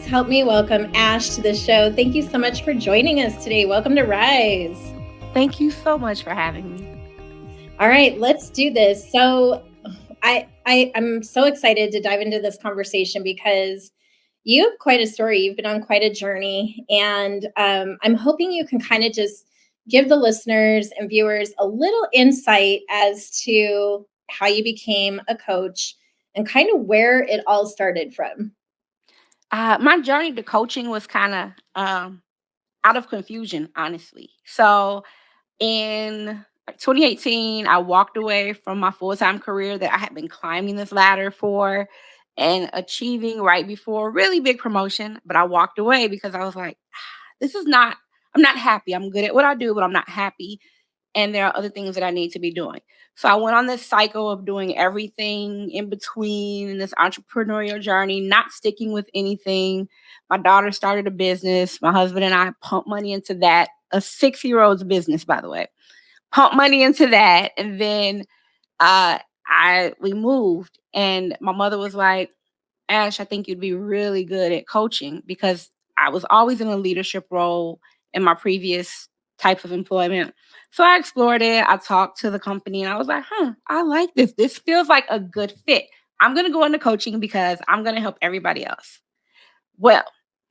help me welcome Ash to the show. Thank you so much for joining us today. Welcome to Rise. Thank you so much for having me. All right, let's do this. So I'm so excited to dive into this conversation because you have quite a story. You've been on quite a journey, and I'm hoping you can kind of just give the listeners and viewers a little insight as to how you became a coach and kind of where it all started from. My journey to coaching was kind of out of confusion, honestly. So in 2018, I walked away from my full time career that I had been climbing this ladder for and achieving right before a really big promotion. But I walked away because I was like, this is not, I'm not happy. I'm good at what I do, but I'm not happy. And there are other things that I need to be doing. So I went on this cycle of doing everything in between in this entrepreneurial journey, not sticking with anything. My daughter started a business. My husband and I pumped money into that, a 6-year-old's business, by the way. Pumped money into that. And then we moved. And my mother was like, Ash, I think you'd be really good at coaching because I was always in a leadership role in my previous type of employment. So I explored it. I talked to the company and I was like, I like this. This feels like a good fit. I'm going to go into coaching because I'm going to help everybody else. Well,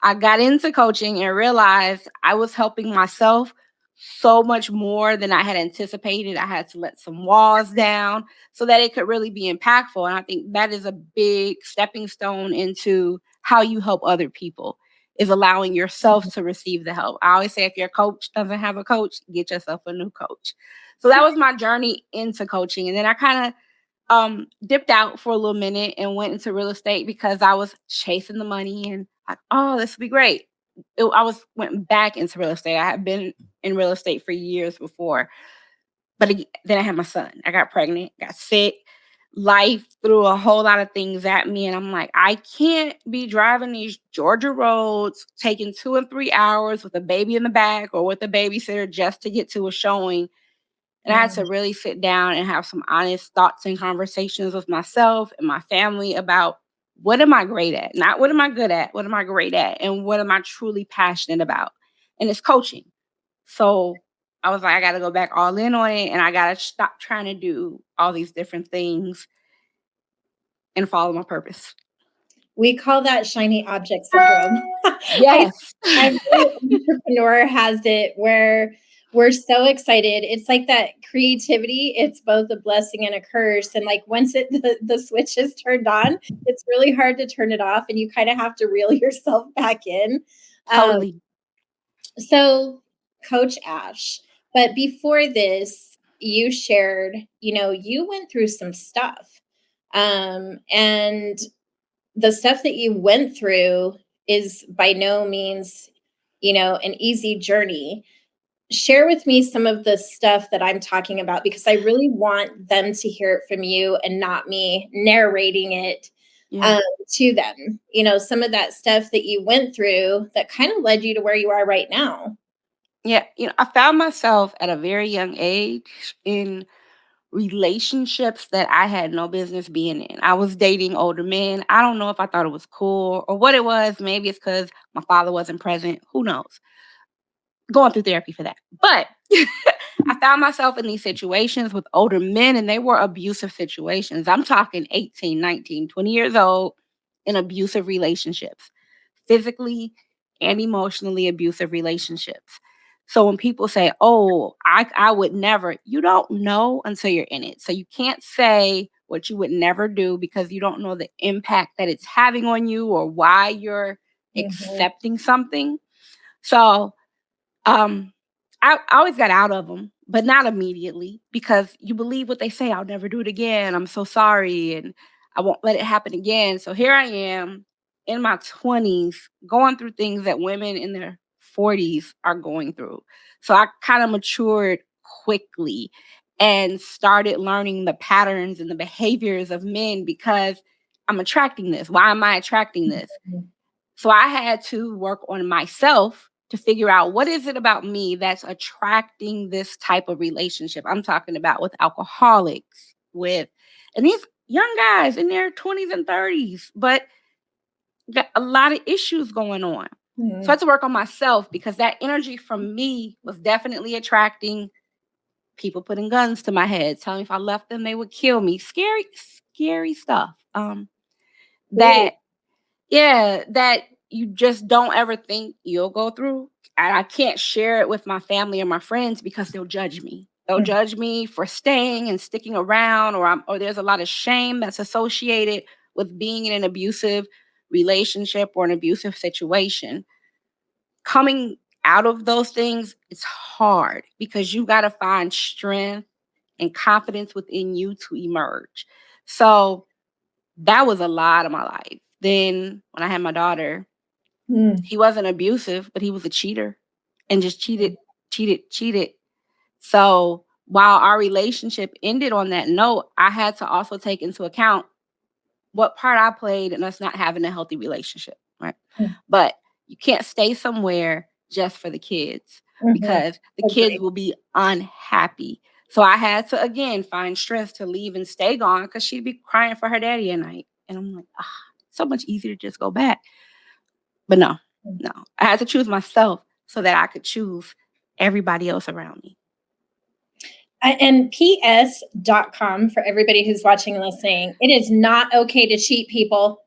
I got into coaching and realized I was helping myself so much more than I had anticipated. I had to let some walls down so that it could really be impactful. And I think that is a big stepping stone into how you help other people is allowing yourself to receive the help. I always say if your coach doesn't have a coach, get yourself a new coach. So that was my journey into coaching. And then I kind of dipped out for a little minute and went into real estate because I was chasing the money and like, oh, this would be great. Went back into real estate. I had been in real estate for years before, but then I had my son. I got pregnant, got sick. Life threw a whole lot of things at me, and I'm like, I can't be driving these Georgia roads, taking 2 and 3 hours with a baby in the back or with a babysitter just to get to a showing. And I had to really sit down and have some honest thoughts and conversations with myself and my family about what am I great at? Not what am I good at? What am I great at? And what am I truly passionate about? And it's coaching. So I was like, I got to go back all in on it and I got to stop trying to do all these different things and follow my purpose. We call that shiny object syndrome. Yes. Every entrepreneur has it where we're so excited. It's like that creativity. It's both a blessing and a curse. And like once the switch is turned on, it's really hard to turn it off, and you kind of have to reel yourself back in. Um, Totally. so, Coach Ash, but before this, you shared, you went through some stuff, and the stuff that you went through is by no means, an easy journey. Share with me some of the stuff that I'm talking about because I really want them to hear it from you and not me narrating it Yeah. to them. Some of that stuff that you went through that kind of led you to where you are right now. Yeah. I found myself at a very young age in relationships that I had no business being in. I was dating older men. I don't know if I thought it was cool or what it was. Maybe it's because my father wasn't present. Who knows? Going through therapy for that. But I found myself in these situations with older men, and they were abusive situations. I'm talking 18, 19, 20 years old in abusive relationships, physically and emotionally abusive relationships. So when people say, oh, I would never, you don't know until you're in it. So you can't say what you would never do because you don't know the impact that it's having on you or why you're Mhm. accepting something. So um, I always got out of them, but not immediately because you believe what they say. I'll never do it again. I'm so sorry. And I won't let it happen again. So here I am in my 20s going through things that women in their 40s are going through. So I kind of matured quickly and started learning the patterns and the behaviors of men because I'm attracting this. Why am I attracting this? So I had to work on myself to figure out what is it about me that's attracting this type of relationship. I'm talking about with alcoholics, and these young guys in their 20s and 30s, but got a lot of issues going on. So I Mhm. had to work on myself because that energy from me was definitely attracting people putting guns to my head, telling me if I left them, they would kill me. Scary, scary stuff. Ooh. That Yeah, that you just don't ever think you'll go through. And I can't share it with my family or my friends because they'll judge me. They'll Mhm. judge me for staying and sticking around, or there's a lot of shame that's associated with being in an abusive relationship or an abusive situation. Coming out of those things, it's hard because you got to find strength and confidence within you to emerge. So that was a lot of my life. Then when I had my daughter, Mm. he wasn't abusive, but he was a cheater and just cheated, Mm. cheated, cheated. So while our relationship ended on that note, I had to also take into account what part I played in us not having a healthy relationship, right? Mm. But you can't stay somewhere just for the kids Mhm. because the kids Agree. will be unhappy. So I had to again find strength to leave and stay gone because she'd be crying for her daddy at night. And I'm like, ah, so much easier to just go back. But no, Mm. no. I had to choose myself so that I could choose everybody else around me. And ps.com for everybody who's watching and listening, it is not okay to cheat people.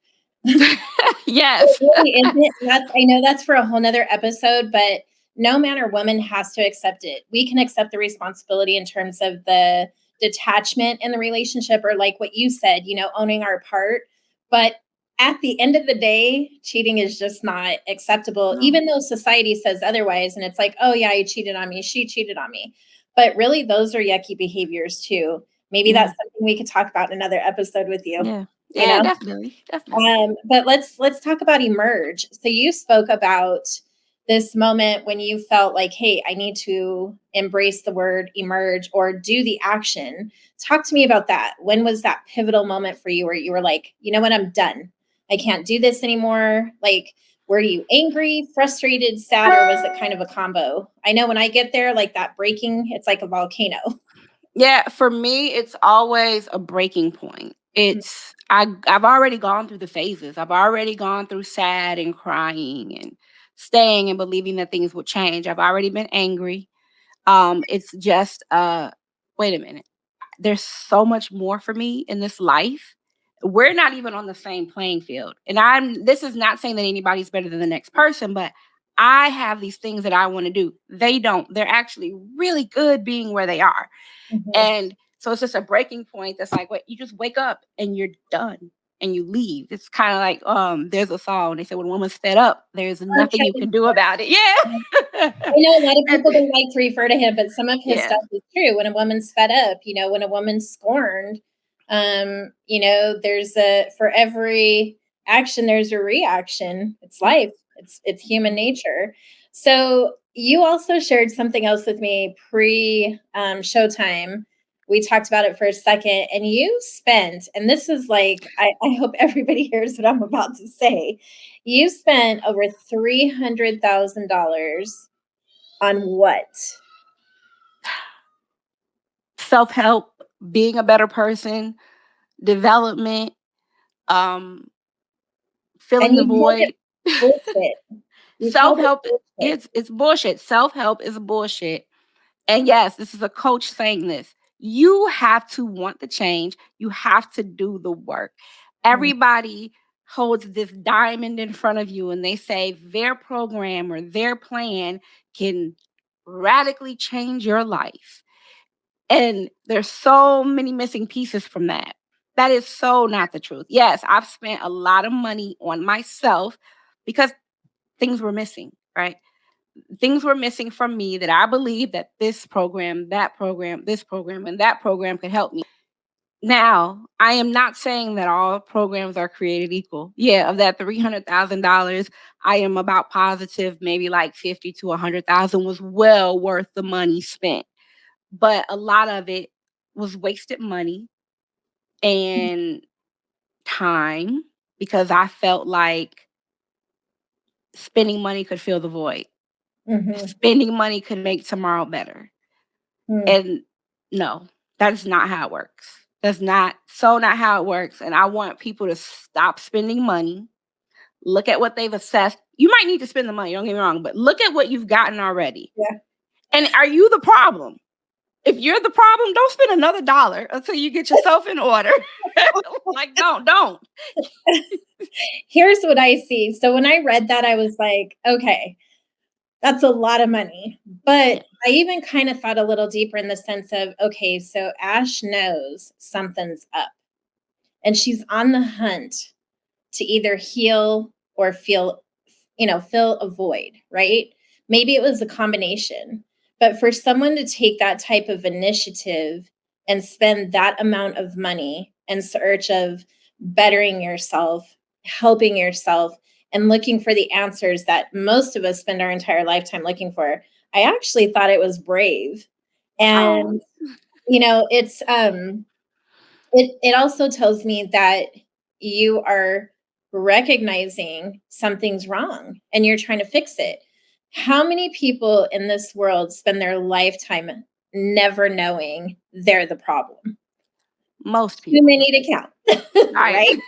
It Yes. really isn't. I know that's for a whole nother episode, but no man or woman has to accept it. We can accept the responsibility in terms of the detachment in the relationship, or like what you said, owning our part. But at the end of the day, cheating is just not acceptable, No. even though society says otherwise. And it's like, oh, yeah, he cheated on me. She cheated on me. But really, those are yucky behaviors too. Maybe Yeah. that's something we could talk about in another episode with you, Yeah. you Yeah, know? definitely. Definitely. But let's talk about emerge. So you spoke about this moment when you felt like, hey, I need to embrace the word emerge or do the action. Talk to me about that. When was that pivotal moment for you where you were like, you know what, I'm done. I can't do this anymore. Like, were you angry, frustrated, sad, or was it kind of a combo? I know when I get there, like that breaking, it's like a volcano. Yeah, for me, it's always a breaking point. I've already gone through the phases. I've already gone through sad and crying and staying and believing that things would change. I've already been angry. It's just wait a minute. There's so much more for me in this life. We're not even on the same playing field. And this is not saying that anybody's better than the next person, but I have these things that I want to do. They don't. They're actually really good being where they are. Mhm. And so it's just a breaking point that's like, what, you just wake up and you're done and you leave. It's kind of like there's a song. They say when a woman's fed up, there's nothing you Okay. can do about it. Yeah. I know a lot of And people don't like to refer to him, but some of his yeah. stuff is true. When a woman's fed up, when a woman's scorned, there's for every action, there's a reaction. It's Yep. life. It's human nature. So you also shared something else with me pre showtime. We talked about it for a second, and you spent, and this is like, I hope everybody hears what I'm about to say. You spent over $300,000 on what? Self-help, being a better person, development, um, And filling the you called it void. bullshit. You called it Self-help bullshit. it's bullshit. Self-help is bullshit. And yes, this is a coach saying this. You have to want the change. You have to do the work. Mm. Everybody holds this diamond in front of you and they say their program or their plan can radically change your life. And there's so many missing pieces from that. That is so not the truth. Yes, I've spent a lot of money on myself because things were missing, right? Things were missing from me that I believe that this program, that program, this program, and that program could help me. Now, I am not saying that all programs are created equal. Yeah, of that $300,000, I am about positive maybe like 50 to 100,000 was well worth the money spent. But a lot of it was wasted money and time because I felt like spending money could fill the void. Mhm. Spending money could make tomorrow better. Mm. And no, that is not how it works. That's not how it works. And I want people to stop spending money. Look at what they've assessed. You might need to spend the money, don't get me wrong, but look at what you've gotten already. Yeah. And are you the problem? If you're the problem, don't spend another dollar until you get yourself in order. Like, don't. Here's what I see. So when I read that, I was like, okay, that's a lot of money. Yeah. But I even kind of thought a little deeper in the sense of, okay, so Ash knows something's up and she's on the hunt to either heal or feel, fill a void, right? Maybe it was a combination. But for someone to take that type of initiative and spend that amount of money in search of bettering yourself, helping yourself, and looking for the answers that most of us spend our entire lifetime looking for, I actually thought it was brave. Oh, And it's it also tells me that you are recognizing something's wrong and you're trying to fix it. How many people in this world spend their lifetime never knowing they're the problem? most Too people. many to count, Right. right?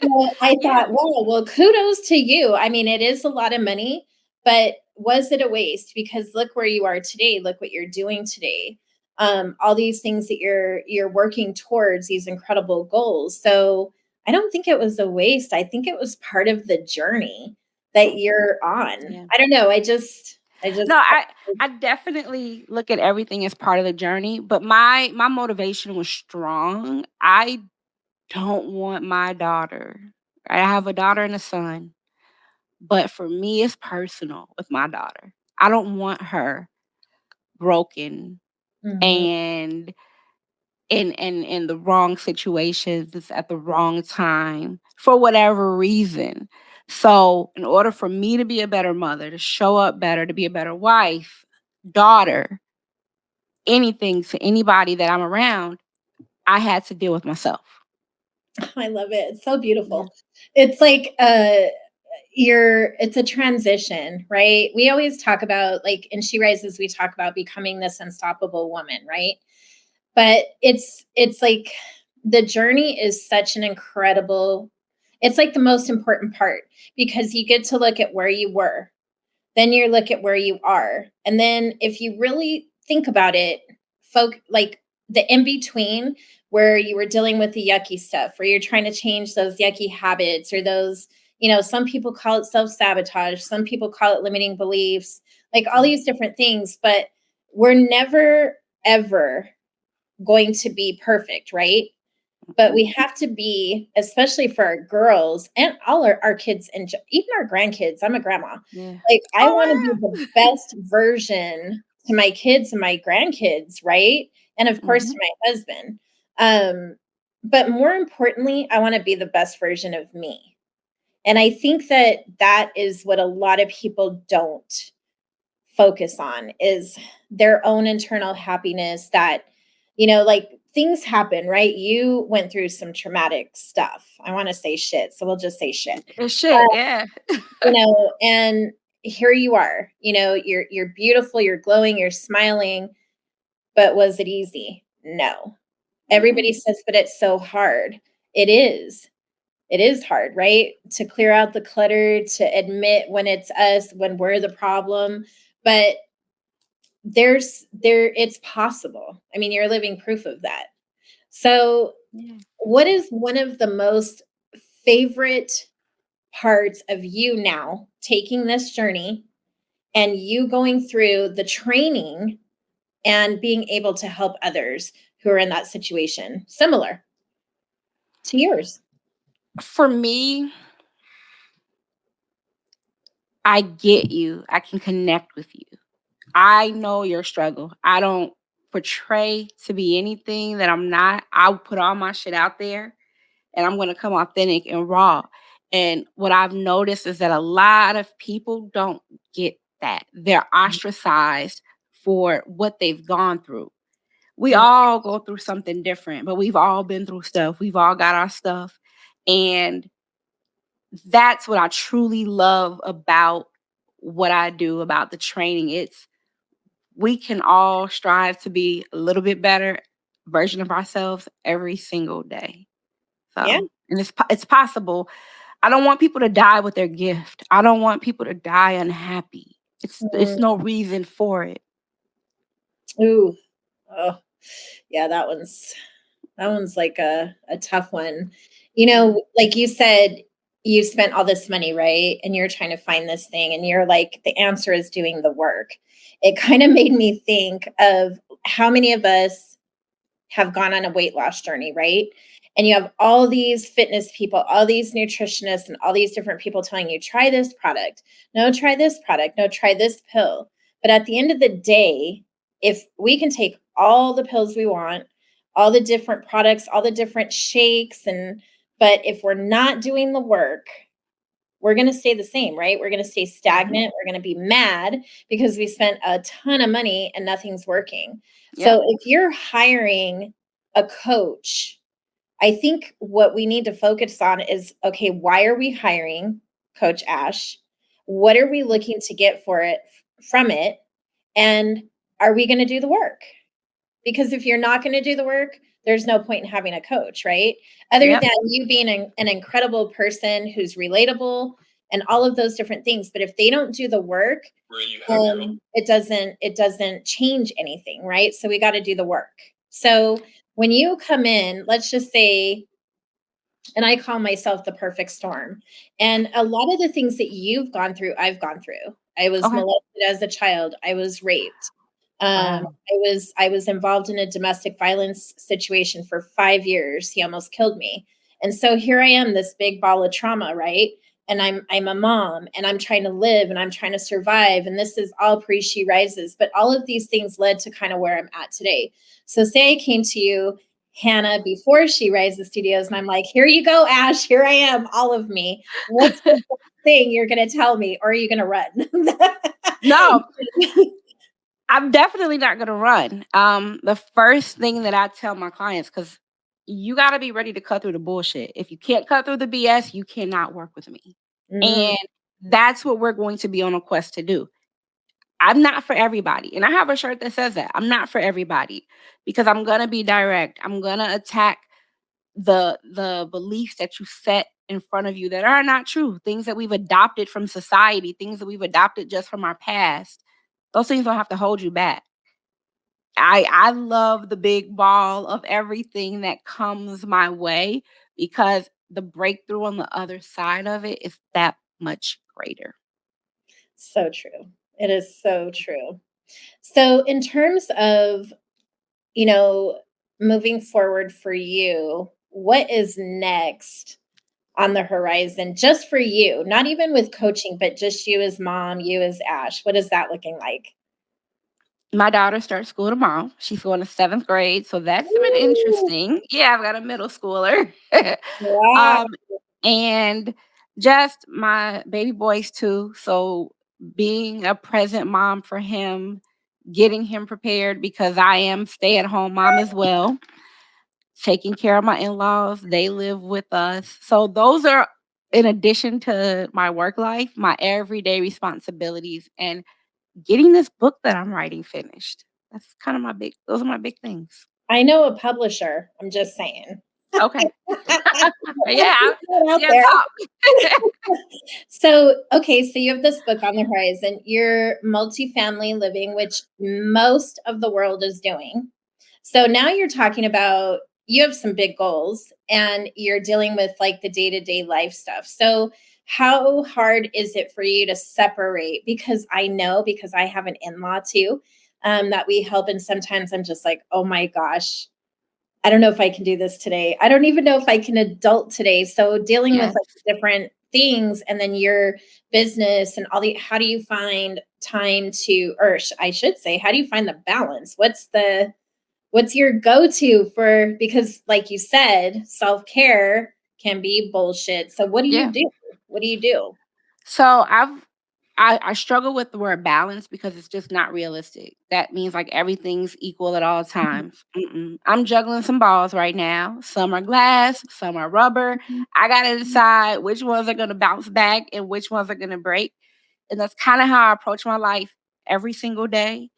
So I Yeah. thought, well, kudos to you. I mean, it is a lot of money, but was it a waste? Because look where you are today. Look what you're doing today. All these things that you're working towards, these incredible goals. So I don't think it was a waste. I think it was part of the journey that you're on. Yeah. I don't know. I just No, I definitely look at everything as part of the journey, but my motivation was strong. I don't want my daughter. I have a daughter and a son, but for me it's personal with my daughter. I don't want her broken Mhm. and in the wrong situations at the wrong time for whatever reason. So, in order for me to be a better mother, to show up better, to be a better wife, daughter, anything to anybody that I'm around, I had to deal with myself. I love it. It's so Yeah. beautiful. It's like it's a transition, right? We always talk about, like, in She Rises, we talk about becoming this unstoppable woman, right? But it's like the journey is such an incredible, it's like the most important part, because you get to look at where you were, then you look at where you are, and then if you really think about it, like the in between, where you were dealing with the yucky stuff, where you're trying to change those yucky habits, or those, some people call it self-sabotage, some people call it limiting beliefs, like all Yeah. these different things, but we're never ever going to be perfect, right? But Mhm. we have to be, especially for our girls and all our kids, and even our grandkids. I'm a grandma. Yeah. Like, I want to be Oh, the best version to my kids and my grandkids, right? And of wow. course Mhm. to my husband. Um, but more importantly, I want to be the best version of me. And I think that that is what a lot of people don't focus on, is their own internal happiness. That, like, things happen, right? You went through some traumatic stuff. I want to say shit, so we'll just say shit. It should, yeah. And here you are, you're beautiful, you're glowing, you're smiling. But was it easy? No. Everybody Mm-mm. says, but it's so hard. It is hard, right? To clear out the clutter, to admit when it's us, when we're the problem. But it's possible. I mean, you're living proof of that. So, Yeah. what is one of the most favorite parts of you now taking this journey and you going through the training and being able to help others who are in that situation similar to yours? For me, I get you. I can connect with you. I know your struggle. I don't portray to be anything that I'm not. I'll put all my shit out there and I'm going to come authentic and raw. And what I've noticed is that a lot of people don't get that. They're ostracized for what they've gone through. We Yeah. all go through something different, but we've all been through stuff. We've all got our stuff. And that's what I truly love about what I do, about the training. It's we can all strive to be a little bit better version of ourselves every single day. Yeah. So, and it's possible. I don't want people to die with their gift. I don't want people to die unhappy. It's Mm, no reason for it. ooh, oh, yeah, that one's like a tough one. Mm. Like you said, you spent all this money, right? And you're trying to find this thing, and you're like, the answer is doing the work. It kind of made me think of how many of us have gone on a weight loss journey, right? And you have all these fitness people, all these nutritionists, and all these different people telling you, try this product. No, try this product. No, try this pill. But at the end of the day, if we can take all the pills we want, all the different products, all the different shakes, but if we're not doing the work, we're going to stay the same, right? We're going to stay Mhm. stagnant. We're going to be mad because we spent a ton of money and nothing's working. Yep. So if you're hiring a coach, I think what we need to focus on is, okay, why are we hiring Coach Ash? What are we looking to get for it from it? And are we going to do the work? Because if you're not going to do the work, there's no point in having a coach, right? Other Yep. than you being an incredible person who's relatable and all of those different things. But if they don't do the work, it doesn't change anything, right? So we got to do the work. So when you come in, let's just say, and I call myself the perfect storm. And a lot of the things that you've gone through, I've gone through. I was Okay. molested as a child. I was raped. Wow. I was involved in a domestic violence situation for 5 years. He almost killed me. And so here I am, this big ball of trauma, right? And I'm a mom and I'm trying to live and I'm trying to survive. And this is all pre She Rises. But all of these things led to kind of where I'm at today. So say I came to you, Hannah, before She Rises Studios, and I'm like, here you go, Ash, here I am, all of me. What's the thing you're gonna tell me, or are you gonna run? No, I'm definitely not gonna run. The first thing that I tell my clients, because you gotta be ready to cut through the bullshit. If you can't cut through the BS, you cannot work with me. Mm, And that's what we're going to be on a quest to do. I'm not for everybody. And I have a shirt that says that. I'm not for everybody because I'm gonna be direct. I'm gonna attack the beliefs that you set in front of you that are not true. Things that we've adopted from society, things that we've adopted just from our past. Those things don't have to hold you back. I love the big ball of everything that comes my way because the breakthrough on the other side of it is that much greater. so true. It is so true. So, in terms of, you know, moving forward for you, what is next on the horizon just for you? Not even with coaching, but just you as mom, you as Ash. What is that looking like? My daughter starts school tomorrow. She's going to 7th grade, so that's been Woo! interesting. Yeah, I've got a middle schooler. Wow. um, and just my baby boys too. So being a present mom for him, getting him prepared because I am stay-at-home mom as well, taking care of my in-laws. They live with us. So those are in addition to my work life, my everyday responsibilities and getting this book that I'm writing finished. That's kind of my big those are my big things. I know a publisher. I'm just saying. Okay. Let's Yeah, just put it out yeah, there. talk. So, okay, so you have this book on the horizon. You're multifamily living, which most of the world is doing. So now you're talking about you have some big goals and you're dealing with like the day-to-day life stuff. So how hard is it for you to separate? Because I know, because I have an in-law too, that we help, and sometimes I'm just like, oh my gosh, I don't know if I can do this today. I don't even know if I can adult today. So dealing with Yes. like different things and then your business and all the, how do you find time to, or I should say, how do you find the balance? What's your go-to for, because like you said, self-care can be bullshit. So what do you Yeah. do? What do you do? So I struggle with the word balance because it's just not realistic. That means like everything's equal at all times. Mm-mm. I'm juggling some balls right now. Some are glass, some are rubber. I gotta decide which ones are gonna bounce back and which ones are gonna break. And that's kind of how I approach my life every single day.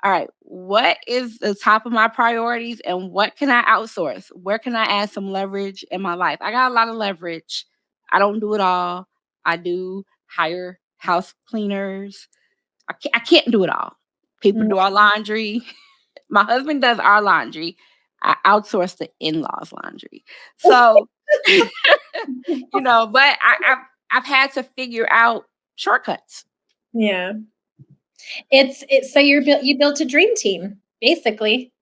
All right, what is the top of my priorities and what can I outsource? Where can I add some leverage in my life? I got a lot of leverage. I don't do it all. I do hire house cleaners. I can't do it all. People Mm. do our laundry. My husband does our laundry. I outsource the in-laws laundry. So, but I've had to figure out shortcuts. Yeah. It's so you built a dream team, basically.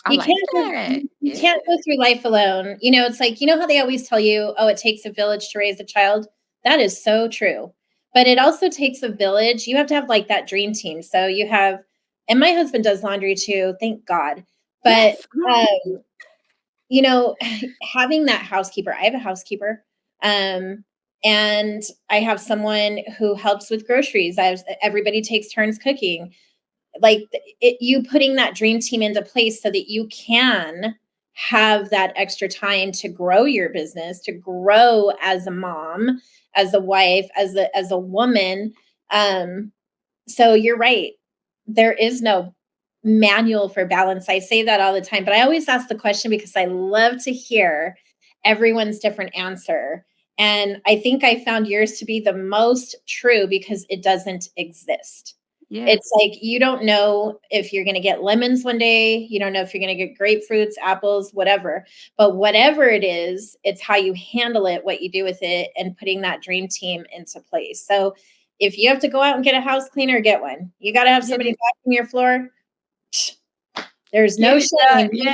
I You like can't go that. you Yeah. can't go through life alone. It's like, how they always tell you, "Oh, it takes a village to raise a child." That is so true. But it also takes a village. You have to have, like, that dream team. So you have and my husband does laundry too, thank God. But, Yes. um, you know, having that housekeeper, I have a housekeeper, um, and I have someone who helps with groceries. Everybody takes turns cooking. Like, you putting that dream team into place so that you can have that extra time to grow your business, to grow as a mom, as a wife, as a woman. um so you're right, there is no manual for balance. I say that all the time, but I always ask the question because I love to hear everyone's different answer. And I think I found yours to be the most true because it doesn't exist. Yeah. It's like you don't know if you're going to get lemons one day, you don't know if you're going to get grapefruits, apples, whatever. But whatever it is, it's how you handle it, what you do with it, and putting that dream team into place. So if you have to go out and get a house cleaner, get one. You got to have Get somebody it. vacuum your floor. There's Get no it done. shame, no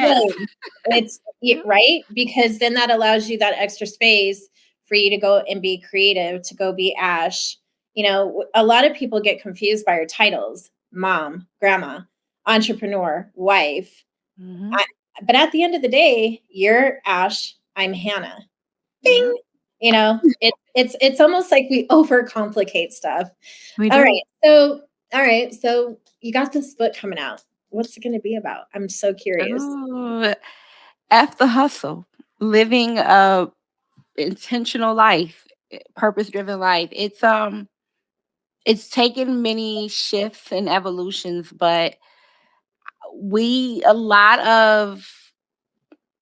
Yes. blame. Right? Because then that allows you that extra space for you to go and be creative, to go be Ash. A lot of people get confused by our titles: mom, grandma, entrepreneur, wife. Hmm. I, but at the end of the day, you're Ash, I'm Hannah. Yeah. Bing. It's almost like we overcomplicate stuff. We All do. right. So you got this book coming out. What's it going to be about? I'm so curious. Ooh, F the hustle. Living a intentional life, purpose driven life. It's taken many shifts and evolutions, but a lot of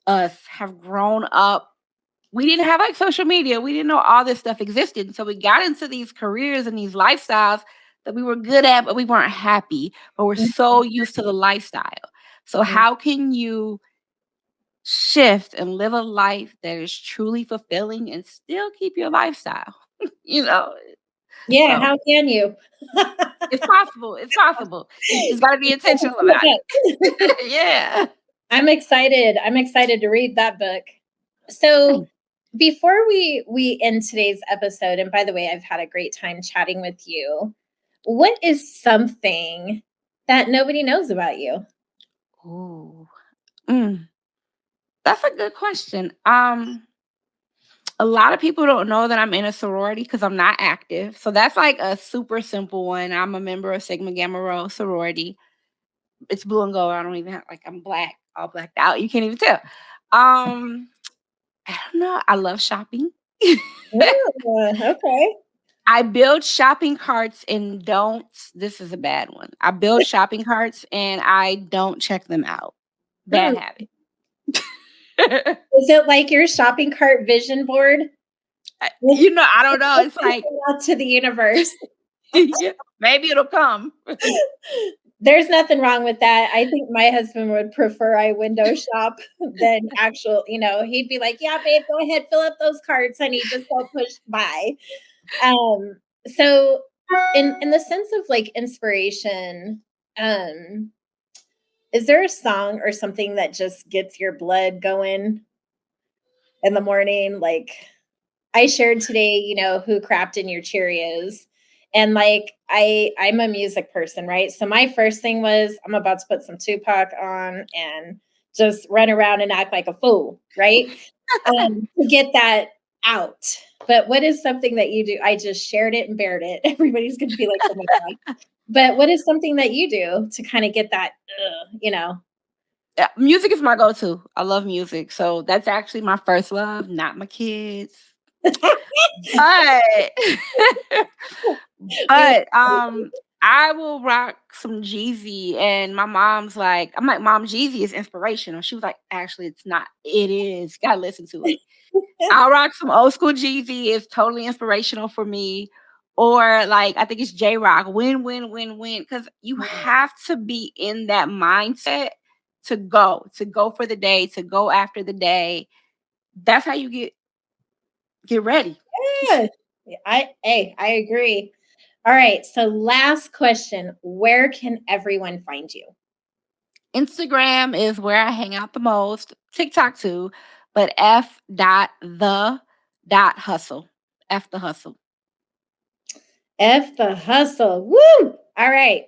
us have grown up. We didn't have like social media. We didn't know all this stuff existed. So we got into these careers and these lifestyles that we were good at, but we weren't happy. But we're so used to the lifestyle. So Mhm. how can you shift and live a life that is truly fulfilling and still keep your lifestyle? you know, Yeah, so how can you? it's possible. It's possible. You just got to be intentional about it. Yeah. I'm excited. I'm excited to read that book. So Thanks. before we end today's episode, and by the way, I've had a great time chatting with you. What is something that nobody knows about you? Ooh. Mm, that's a good question. A lot of people don't know that I'm in a sorority because I'm not active. So that's like a super simple one. I'm a member of Sigma Gamma Rho sorority. It's blue and gold. I don't even have like I'm black, all blacked out. You can't even tell. I don't know. I love shopping. Oh, okay. I build shopping carts and don't. This is a bad one. I build shopping carts and I don't check them out. Bad Hmm. habit. Is it like your shopping cart vision board? I don't know. It's like Out to the universe. yeah, maybe it'll come. There's nothing wrong with that. I think my husband would prefer I window shop than he'd be like, "Yeah, babe, go ahead, fill up those carts, honey, just don't push buy." So in the sense of like inspiration, um, is there a song or something that just gets your blood going in the morning? Like, I shared today, who crapped in your Cheerios. And like I'm a music person, right? So my first thing was I'm about to put some Tupac on and just run around and act like a fool, right? To get that out. But what is something that you do? I just shared it and bared it. Everybody's gonna be like, oh my God. But what is something that you do to kind of get that, Yeah, music is my go-to. I love music. So that's actually my first love, not my kids. But we but I will rock some Jeezy and my mom's like, I'm like, Mom, Jeezy is inspirational. She was like, actually, it's not. It is. You gotta listen to it. I'll rock some old school Jeezy. It's totally inspirational for me. Or like I think it's J Rock. Win, win, win, win. Because you have to be in that mindset to go for the day, to go after the day. That's how you get ready. Yeah. I agree. All right. So last question. Where can everyone find you? Instagram is where I hang out the most. TikTok too, but F dot the dot hustle. F the hustle. F the hustle. Woo! All right.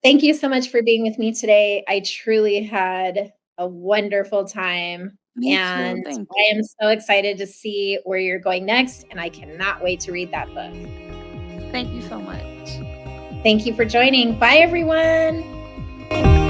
Thank you so much for being with me today. I truly had a wonderful time. Me too. And Thank I am so excited to see where you're going next. And I cannot wait to read that book. you. Thank you so much. Thank you for joining. Bye, everyone.